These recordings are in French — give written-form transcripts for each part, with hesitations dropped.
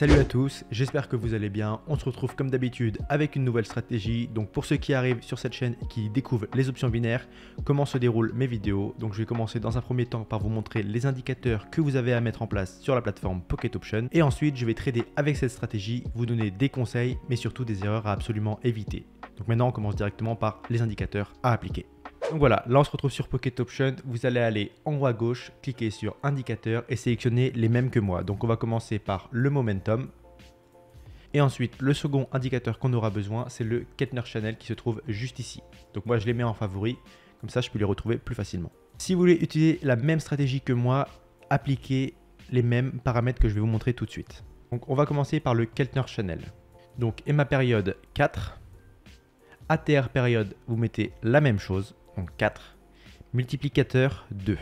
Salut à tous, j'espère que vous allez bien. On se retrouve comme d'habitude avec une nouvelle stratégie. Donc pour ceux qui arrivent sur cette chaîne et qui découvrent les options binaires, comment se déroulent mes vidéos. Donc je vais commencer dans un premier temps par vous montrer les indicateurs que vous avez à mettre en place sur la plateforme Pocket Option. Et ensuite je vais trader avec cette stratégie, vous donner des conseils mais surtout des erreurs à absolument éviter. Donc maintenant on commence directement par les indicateurs à appliquer. Donc voilà, là on se retrouve sur Pocket Option, vous allez aller en haut à gauche, cliquer sur indicateur et sélectionner les mêmes que moi. Donc on va commencer par le momentum. Et ensuite, le second indicateur qu'on aura besoin, c'est le Keltner Channel qui se trouve juste ici. Donc moi je les mets en favori, comme ça je peux les retrouver plus facilement. Si vous voulez utiliser la même stratégie que moi, appliquez les mêmes paramètres que je vais vous montrer tout de suite. Donc on va commencer par le Keltner Channel. Donc EMA période 4, ATR période, vous mettez la même chose. Donc 4, multiplicateur 2.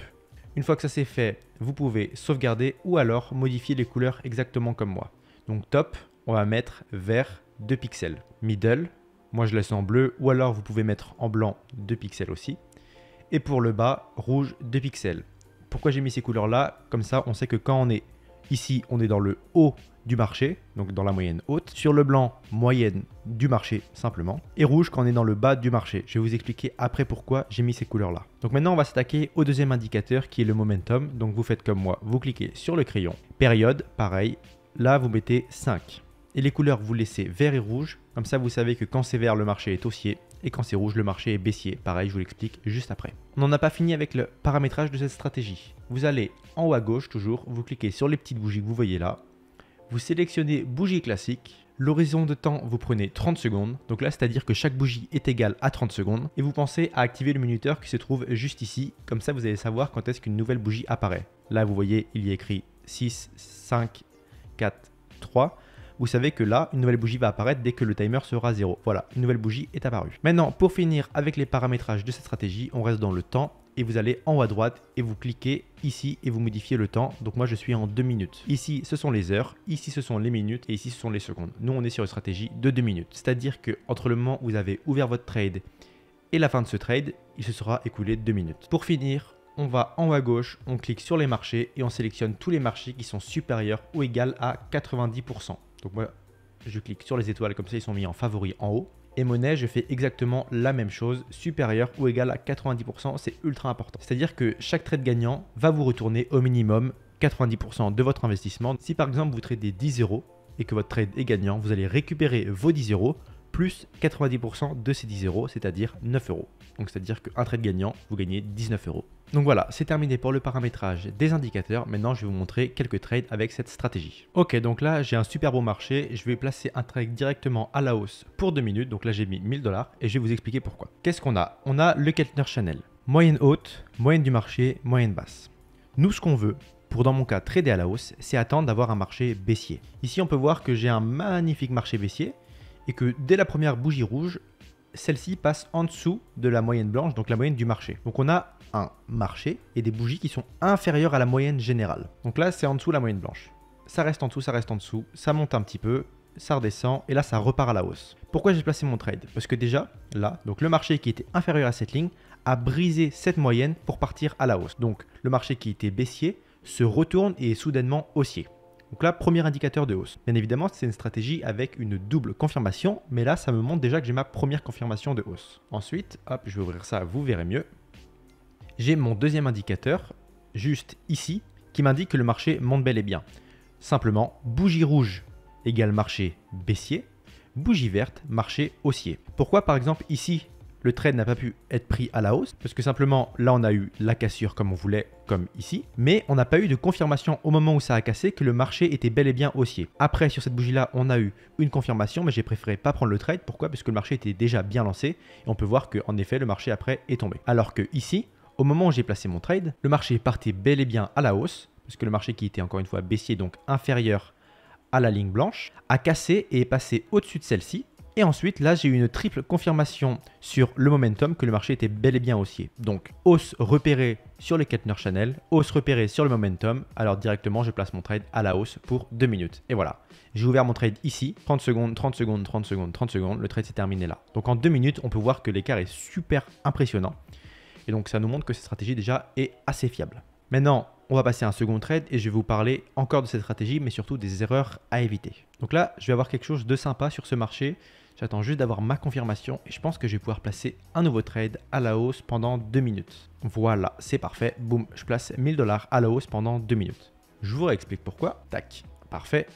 Une fois que ça c'est fait, vous pouvez sauvegarder ou alors modifier les couleurs exactement comme moi. Donc top, on va mettre vert 2 pixels. Middle, moi je laisse en bleu ou alors vous pouvez mettre en blanc 2 pixels aussi. Et pour le bas, rouge 2 pixels. Pourquoi j'ai mis ces couleurs là? Comme ça on sait que quand on est ici, on est dans le haut du marché, donc dans la moyenne haute. Sur le blanc, moyenne du marché simplement. Et rouge quand on est dans le bas du marché. Je vais vous expliquer après pourquoi j'ai mis ces couleurs-là. Donc maintenant, on va s'attaquer au deuxième indicateur qui est le momentum. Donc vous faites comme moi, vous cliquez sur le crayon. Période, pareil. Là, vous mettez 5. Et les couleurs, vous laissez vert et rouge. Comme ça, vous savez que quand c'est vert, le marché est haussier. Et quand c'est rouge, le marché est baissier. Pareil, je vous l'explique juste après. On n'en a pas fini avec le paramétrage de cette stratégie. Vous allez en haut à gauche, toujours, vous cliquez sur les petites bougies que vous voyez là. Vous sélectionnez bougie classique. L'horizon de temps, vous prenez 30 secondes. Donc là, c'est-à-dire que chaque bougie est égale à 30 secondes. Et vous pensez à activer le minuteur qui se trouve juste ici. Comme ça, vous allez savoir quand est-ce qu'une nouvelle bougie apparaît. Là, vous voyez, il y a écrit 6, 5, 4, 3. Vous savez que là, une nouvelle bougie va apparaître dès que le timer sera 0. Voilà, une nouvelle bougie est apparue. Maintenant, pour finir avec les paramétrages de cette stratégie, on reste dans le temps. Et vous allez en haut à droite et vous cliquez ici et vous modifiez le temps. Donc moi je suis en 2 minutes. Ici ce sont les heures, ici ce sont les minutes et ici ce sont les secondes. Nous on est sur une stratégie de 2 minutes. C'est-à-dire que entre le moment où vous avez ouvert votre trade et la fin de ce trade, il se sera écoulé 2 minutes. Pour finir, on va en haut à gauche, on clique sur les marchés et on sélectionne tous les marchés qui sont supérieurs ou égaux à 90%. Donc moi je clique sur les étoiles comme ça ils sont mis en favori en haut. Et monnaie, je fais exactement la même chose, supérieur ou égal à 90%, c'est ultra important. C'est-à-dire que chaque trade gagnant va vous retourner au minimum 90% de votre investissement. Si par exemple vous tradez 10 euros et que votre trade est gagnant, vous allez récupérer vos 10 euros plus 90% de ces 10 euros, c'est-à-dire 9 euros. Donc c'est-à-dire qu'un trade gagnant, vous gagnez 19 euros. Donc voilà, c'est terminé pour le paramétrage des indicateurs. Maintenant, je vais vous montrer quelques trades avec cette stratégie. Ok, donc là, j'ai un super beau marché. Je vais placer un trade directement à la hausse pour 2 minutes. Donc là, j'ai mis 1000 $ et je vais vous expliquer pourquoi. Qu'est-ce qu'on a? On a le Keltner Channel. Moyenne haute, moyenne du marché, moyenne basse. Nous, ce qu'on veut, pour dans mon cas trader à la hausse, c'est attendre d'avoir un marché baissier. Ici, on peut voir que j'ai un magnifique marché baissier et que dès la première bougie rouge, celle-ci passe en dessous de la moyenne blanche, donc la moyenne du marché. Donc on a un marché et des bougies qui sont inférieures à la moyenne générale. Donc là, c'est en dessous de la moyenne blanche. Ça reste en dessous, ça reste en dessous, ça monte un petit peu, ça redescend et là, ça repart à la hausse. Pourquoi j'ai placé mon trade? Parce que déjà, là, donc le marché qui était inférieur à cette ligne a brisé cette moyenne pour partir à la hausse. Donc le marché qui était baissier se retourne et est soudainement haussier. Donc là, premier indicateur de hausse. Bien évidemment, c'est une stratégie avec une double confirmation, mais là, ça me montre déjà que j'ai ma première confirmation de hausse. Ensuite, hop, je vais ouvrir ça, vous verrez mieux. J'ai mon deuxième indicateur, juste ici, qui m'indique que le marché monte bel et bien. Simplement, bougie rouge égale marché baissier, bougie verte, marché haussier. Pourquoi, par exemple, ici, le trade n'a pas pu être pris à la hausse? Parce que simplement, là, on a eu la cassure comme on voulait, comme ici. Mais on n'a pas eu de confirmation au moment où ça a cassé que le marché était bel et bien haussier. Après, sur cette bougie-là, on a eu une confirmation, mais j'ai préféré pas prendre le trade. Pourquoi? Parce que le marché était déjà bien lancé. Et on peut voir qu'en effet, le marché après est tombé. Alors que ici, au moment où j'ai placé mon trade, le marché partait bel et bien à la hausse. Parce que le marché qui était encore une fois baissier, donc inférieur à la ligne blanche, a cassé et est passé au-dessus de celle-ci. Et ensuite, là, j'ai eu une triple confirmation sur le momentum que le marché était bel et bien haussier. Donc, hausse repérée sur le Keltner Channel, hausse repérée sur le momentum. Alors, directement, je place mon trade à la hausse pour 2 minutes. Et voilà, j'ai ouvert mon trade ici, 30 secondes, 30 secondes, 30 secondes, 30 secondes. Le trade s'est terminé là. Donc, en 2 minutes, on peut voir que l'écart est super impressionnant. Et donc, ça nous montre que cette stratégie déjà est assez fiable. Maintenant, on va passer à un second trade et je vais vous parler encore de cette stratégie, mais surtout des erreurs à éviter. Donc là, je vais avoir quelque chose de sympa sur ce marché. J'attends juste d'avoir ma confirmation et je pense que je vais pouvoir placer un nouveau trade à la hausse pendant 2 minutes. Voilà, c'est parfait. Boum, je place 1000 $ à la hausse pendant 2 minutes. Je vous réexplique pourquoi. Tac, parfait.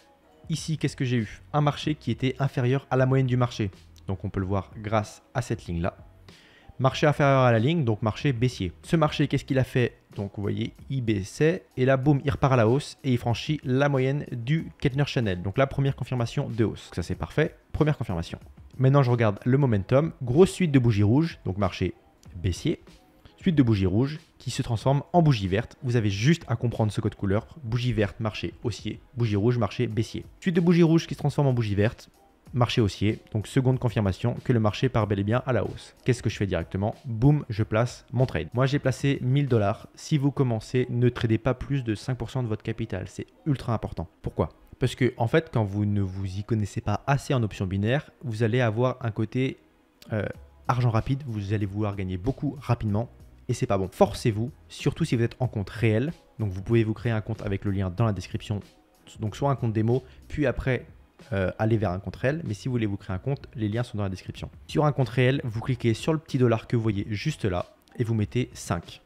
Ici, qu'est-ce que j'ai eu? Un marché qui était inférieur à la moyenne du marché. Donc on peut le voir grâce à cette ligne-là. Marché inférieur à la ligne, donc marché baissier. Ce marché, qu'est-ce qu'il a fait? Donc vous voyez, il baissait et là, boum, il repart à la hausse et il franchit la moyenne du Kettner Channel. Donc la première confirmation de hausse. Donc ça, c'est parfait. Première confirmation. Maintenant, je regarde le momentum. Grosse suite de bougies rouges, donc marché baissier. Suite de bougies rouges qui se transforme en bougie verte. Vous avez juste à comprendre ce code couleur. Bougie verte, marché haussier. Bougie rouge, marché baissier. Suite de bougies rouges qui se transforme en bougie verte. Marché haussier, donc seconde confirmation que le marché part bel et bien à la hausse. Qu'est-ce que je fais directement? Boum, je place mon trade. Moi, j'ai placé 1000 $. Si vous commencez, ne tradez pas plus de 5% de votre capital. C'est ultra important. Pourquoi? Parce que, en fait, quand vous ne vous y connaissez pas assez en options binaires, vous allez avoir un côté argent rapide. Vous allez vouloir gagner beaucoup rapidement et c'est pas bon. Forcez-vous, surtout si vous êtes en compte réel. Donc, vous pouvez vous créer un compte avec le lien dans la description. Donc, soit un compte démo, puis après aller vers un compte réel, mais si vous voulez vous créer un compte, les liens sont dans la description. Sur un compte réel, vous cliquez sur le petit dollar que vous voyez juste là et vous mettez 5.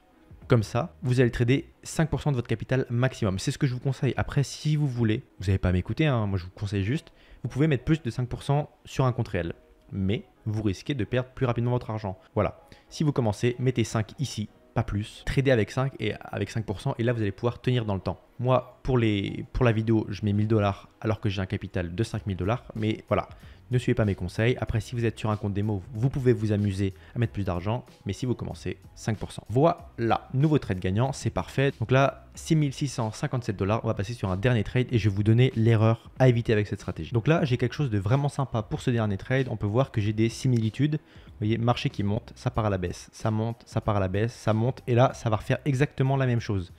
Comme ça, vous allez trader 5% de votre capital maximum. C'est ce que je vous conseille. Après, si vous voulez, vous n'avez pas à m'écouter, hein, moi je vous conseille juste, vous pouvez mettre plus de 5% sur un compte réel, mais vous risquez de perdre plus rapidement votre argent. Voilà, si vous commencez, mettez 5 ici, pas plus. Tradez avec 5 et avec 5% et là vous allez pouvoir tenir dans le temps. Moi, pour la vidéo, je mets 1000 $ alors que j'ai un capital de 5000 $. Mais voilà, ne suivez pas mes conseils. Après, si vous êtes sur un compte démo, vous pouvez vous amuser à mettre plus d'argent. Mais si vous commencez, 5%. Voilà, nouveau trade gagnant, c'est parfait. Donc là, 6657 $. On va passer sur un dernier trade et je vais vous donner l'erreur à éviter avec cette stratégie. Donc là, j'ai quelque chose de vraiment sympa pour ce dernier trade. On peut voir que j'ai des similitudes. Vous voyez, marché qui monte, ça part à la baisse. Ça monte, ça part à la baisse, ça monte. Et là, ça va refaire exactement la même chose.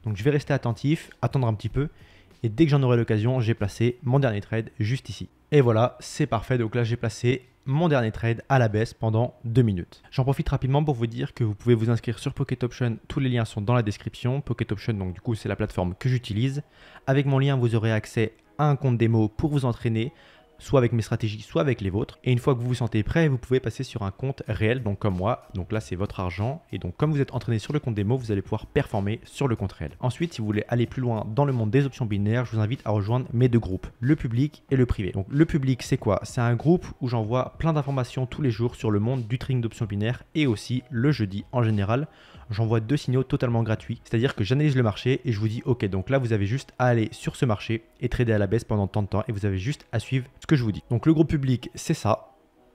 Donc je vais rester attentif, attendre un petit peu et dès que j'en aurai l'occasion, j'ai placé mon dernier trade juste ici. Et voilà, c'est parfait. Donc là, j'ai placé mon dernier trade à la baisse pendant 2 minutes. J'en profite rapidement pour vous dire que vous pouvez vous inscrire sur Pocket Option. Tous les liens sont dans la description. Pocket Option, donc du coup, c'est la plateforme que j'utilise. Avec mon lien, vous aurez accès à un compte démo pour vous entraîner, soit avec mes stratégies, soit avec les vôtres. Et une fois que vous vous sentez prêt, vous pouvez passer sur un compte réel, donc comme moi. Donc là, c'est votre argent. Et donc, comme vous êtes entraîné sur le compte démo, vous allez pouvoir performer sur le compte réel. Ensuite, si vous voulez aller plus loin dans le monde des options binaires, je vous invite à rejoindre mes 2 groupes, le public et le privé. Donc, le public, c'est quoi? C'est un groupe où j'envoie plein d'informations tous les jours sur le monde du trading d'options binaires et aussi le jeudi en général. J'envoie 2 signaux totalement gratuits, c'est-à-dire que j'analyse le marché et je vous dis ok, donc là vous avez juste à aller sur ce marché et trader à la baisse pendant tant de temps et vous avez juste à suivre ce que je vous dis. Donc le groupe public, c'est ça.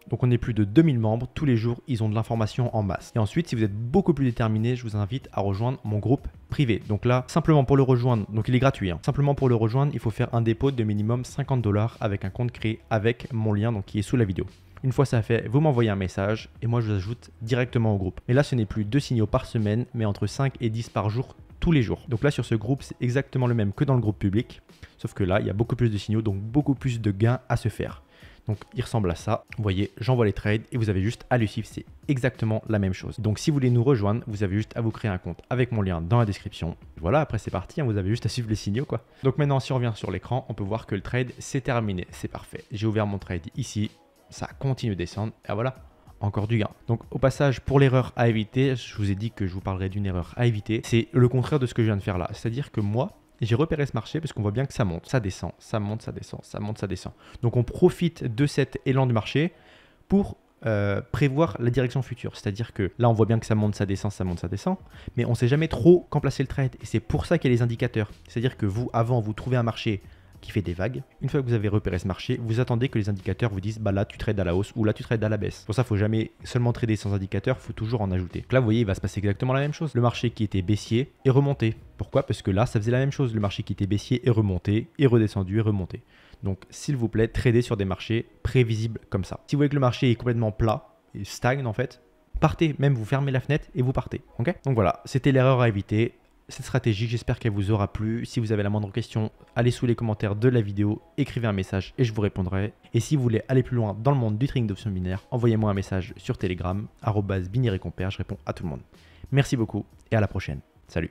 Donc on est plus de 2000 membres, tous les jours ils ont de l'information en masse. Et ensuite, si vous êtes beaucoup plus déterminé, je vous invite à rejoindre mon groupe privé. Donc là, simplement pour le rejoindre, donc il est gratuit, hein. Simplement pour le rejoindre, il faut faire un dépôt de minimum 50 $ avec un compte créé avec mon lien donc qui est sous la vidéo. Une fois ça fait, vous m'envoyez un message et moi je vous ajoute directement au groupe. Et là, ce n'est plus 2 signaux par semaine, mais entre 5 et 10 par jour, tous les jours. Donc là, sur ce groupe, c'est exactement le même que dans le groupe public, sauf que là, il y a beaucoup plus de signaux, donc beaucoup plus de gains à se faire. Donc il ressemble à ça. Vous voyez, j'envoie les trades et vous avez juste à le suivre. C'est exactement la même chose. Donc si vous voulez nous rejoindre, vous avez juste à vous créer un compte avec mon lien dans la description. Voilà, après c'est parti, hein, vous avez juste à suivre les signaux quoi. Donc maintenant, si on revient sur l'écran, on peut voir que le trade c'est terminé. C'est parfait. J'ai ouvert mon trade ici. Ça continue de descendre. Et voilà, encore du gain. Donc au passage, pour l'erreur à éviter, je vous ai dit que je vous parlerai d'une erreur à éviter. C'est le contraire de ce que je viens de faire là. C'est-à-dire que moi, j'ai repéré ce marché parce qu'on voit bien que ça monte, ça descend, ça monte, ça descend, ça monte, ça descend. Donc on profite de cet élan du marché pour prévoir la direction future. C'est-à-dire que là, on voit bien que ça monte, ça descend, ça monte, ça descend. Mais on ne sait jamais trop quand placer le trade. Et c'est pour ça qu'il y a les indicateurs. C'est-à-dire que vous, avant, vous trouvez un marché qui fait des vagues. Une fois que vous avez repéré ce marché, vous attendez que les indicateurs vous disent bah là tu trades à la hausse ou là tu trades à la baisse. Pour ça, il ne faut jamais seulement trader sans indicateur, il faut toujours en ajouter. Donc là, vous voyez, il va se passer exactement la même chose. Le marché qui était baissier est remonté. Pourquoi? Parce que là, ça faisait la même chose. Le marché qui était baissier est remonté, est redescendu, est remonté. Donc, s'il vous plaît, tradez sur des marchés prévisibles comme ça. Si vous voyez que le marché est complètement plat, il stagne en fait, partez, même vous fermez la fenêtre et vous partez. Ok? Donc voilà, c'était l'erreur à éviter. Cette stratégie, j'espère qu'elle vous aura plu. Si vous avez la moindre question, allez sous les commentaires de la vidéo, écrivez un message et je vous répondrai. Et si vous voulez aller plus loin dans le monde du trading d'options binaires, envoyez-moi un message sur Telegram, @biniericompère, je réponds à tout le monde. Merci beaucoup et à la prochaine. Salut.